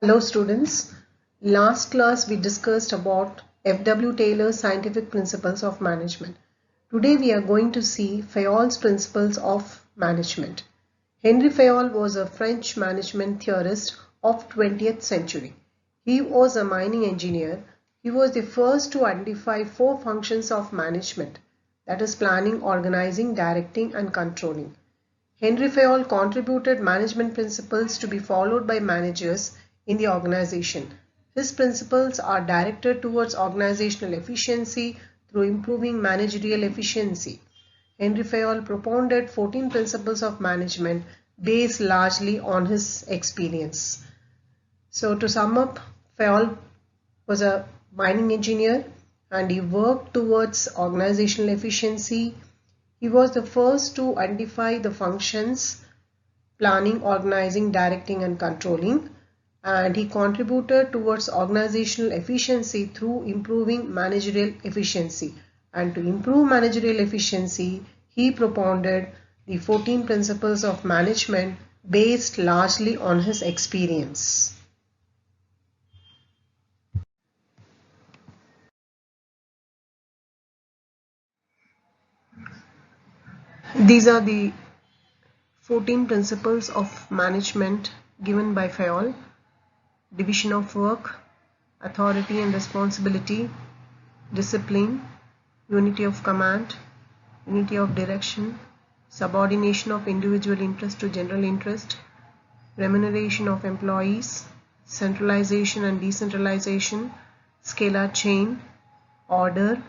Hello students. Last class we discussed about F.W. Taylor's scientific principles of management. Today we are going to see Fayol's principles of management. Henry Fayol was a French management theorist of 20th century. He was a mining engineer. He was the first to identify four functions of management, that is planning, organizing, directing and controlling. Henry Fayol contributed management principles to be followed by managers in the organization. His principles are directed towards organizational efficiency through improving managerial efficiency. Henry Fayol propounded 14 principles of management based largely on his experience. So to sum up, Fayol was a mining engineer and he worked towards organizational efficiency. He was the first to identify the functions planning, organizing, directing and controlling, and he contributed towards organizational efficiency through improving managerial efficiency. And to improve managerial efficiency, he propounded the 14 principles of management based largely on his experience. These are the 14 principles of management given by Fayol: division of work, authority and responsibility, discipline, unity of command, unity of direction, subordination of individual interest to general interest, remuneration of employees, centralization and decentralization, scalar chain, order,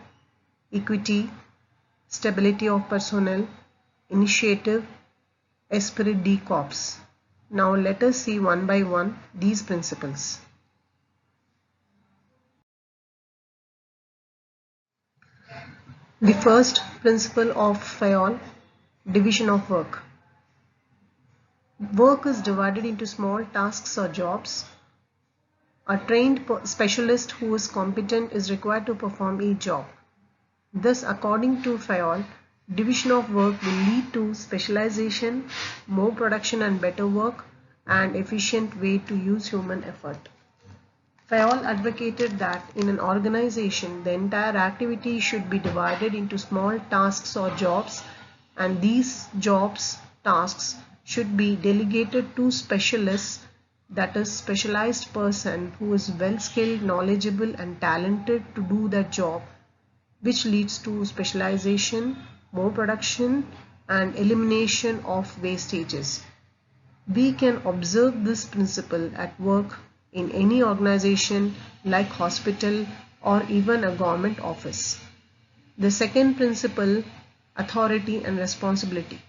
equity, stability of personnel, initiative, esprit de corps. Now let us see one by one these principles. The first principle of Fayol: division of work. Work is divided into small tasks or jobs. A trained specialist who is competent is required to perform each job. Thus, according to Fayol, division of work will lead to specialization, more production and better work, and efficient way to use human effort. Fayol advocated that in an organization, the entire activity should be divided into small tasks or jobs, and these jobs, tasks, should be delegated to specialists, that is, specialized person who is well skilled, knowledgeable and talented to do that job, which leads to specialization, more production and elimination of wastages. We can observe this principle at work in any organization like hospital or even a government office. The second principle, authority and responsibility.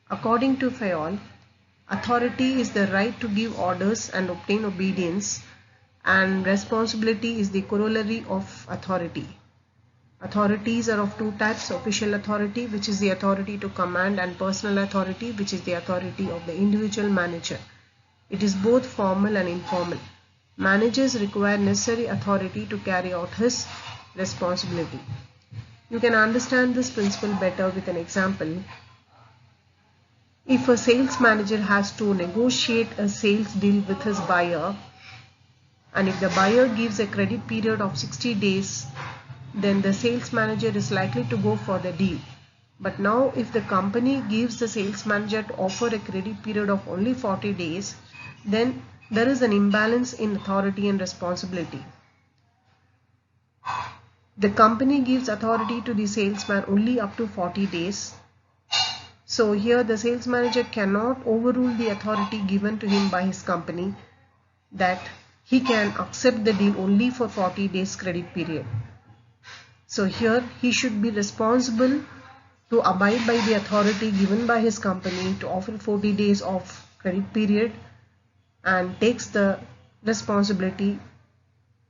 According to Fayol, authority is the right to give orders and obtain obedience, and responsibility is the corollary of authority. Authorities are of two types: official authority, which is the authority to command, and personal authority, which is the authority of the individual manager. It is both formal and informal. Managers require necessary authority to carry out his responsibility. You can understand this principle better with an example. If a sales manager has to negotiate a sales deal with his buyer, and if the buyer gives a credit period of 60 days, then the sales manager is likely to go for the deal. But now if the company gives the sales manager to offer a credit period of only 40 days, then there is an imbalance in authority and responsibility. The company gives authority to the salesman only up to 40 days. So here the sales manager cannot overrule the authority given to him by his company, that he can accept the deal only for 40 days credit period. So here he should be responsible to abide by the authority given by his company to offer 40 days of credit period, and takes the responsibility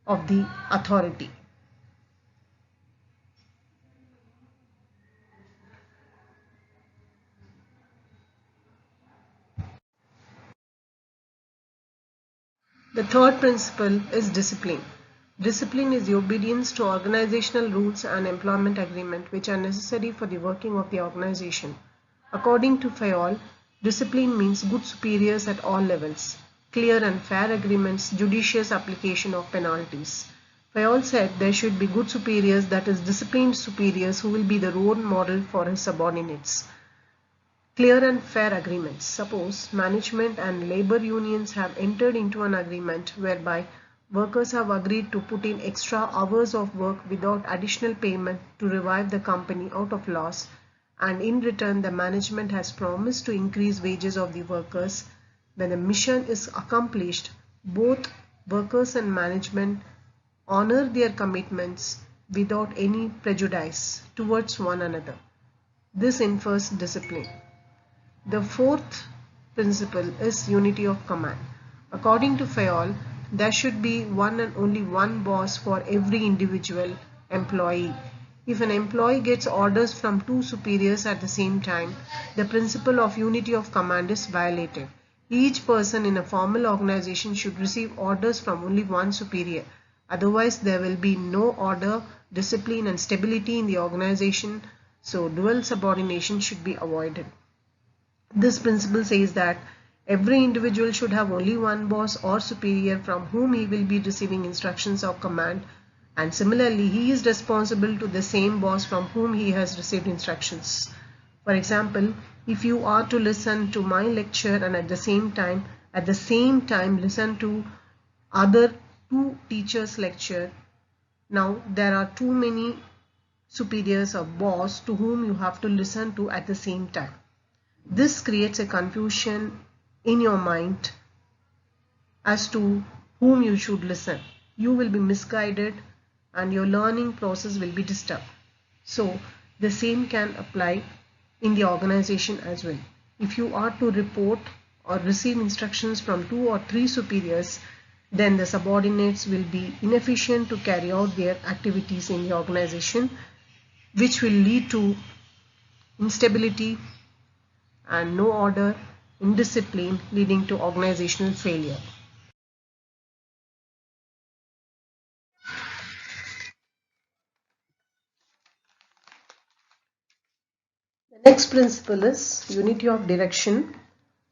of the authority. The third principle is discipline. Discipline is the obedience to organizational rules and employment agreement which are necessary for the working of the organization. According to Fayol, discipline means good superiors at all levels. clear and fair agreements, judicious application of penalties. Fayol said there should be good superiors, that is disciplined superiors who will be the role model for his subordinates. Clear and fair agreements. Suppose management and labor unions have entered into an agreement whereby workers have agreed to put in extra hours of work without additional payment to revive the company out of loss, and in return the management has promised to increase wages of the workers. When the mission is accomplished, both workers and management honor their commitments without any prejudice towards one another. This infers discipline. The fourth principle is unity of command. According to Fayol, there should be one and only one boss for every individual employee. If an employee gets orders from two superiors at the same time, the principle of unity of command is violated. Each person in a formal organization should receive orders from only one superior. Otherwise, there will be no order, discipline, and stability in the organization, so dual subordination should be avoided. This principle says that every individual should have only one boss or superior from whom he will be receiving instructions or command, and similarly he is responsible to the same boss from whom he has received instructions. For example, if you are to listen to my lecture and at the same time listen to other two teachers' lecture, now there are too many superiors or boss to whom you have to listen to at the same time. This creates a confusion in your mind as to whom you should listen. You will be misguided and your learning process will be disturbed. So the same can apply in the organization as well. If you are to report or receive instructions from two or three superiors, then the subordinates will be inefficient to carry out their activities in the organization, which will lead to instability and no order, indiscipline, leading to organizational failure. The next principle is unity of direction.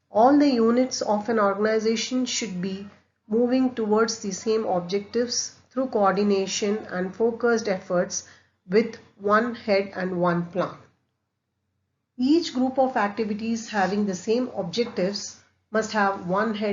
All the units of an organization should be moving towards the same objectives through coordination and focused efforts with one head and one plan. Each group of activities having the same objectives must have one head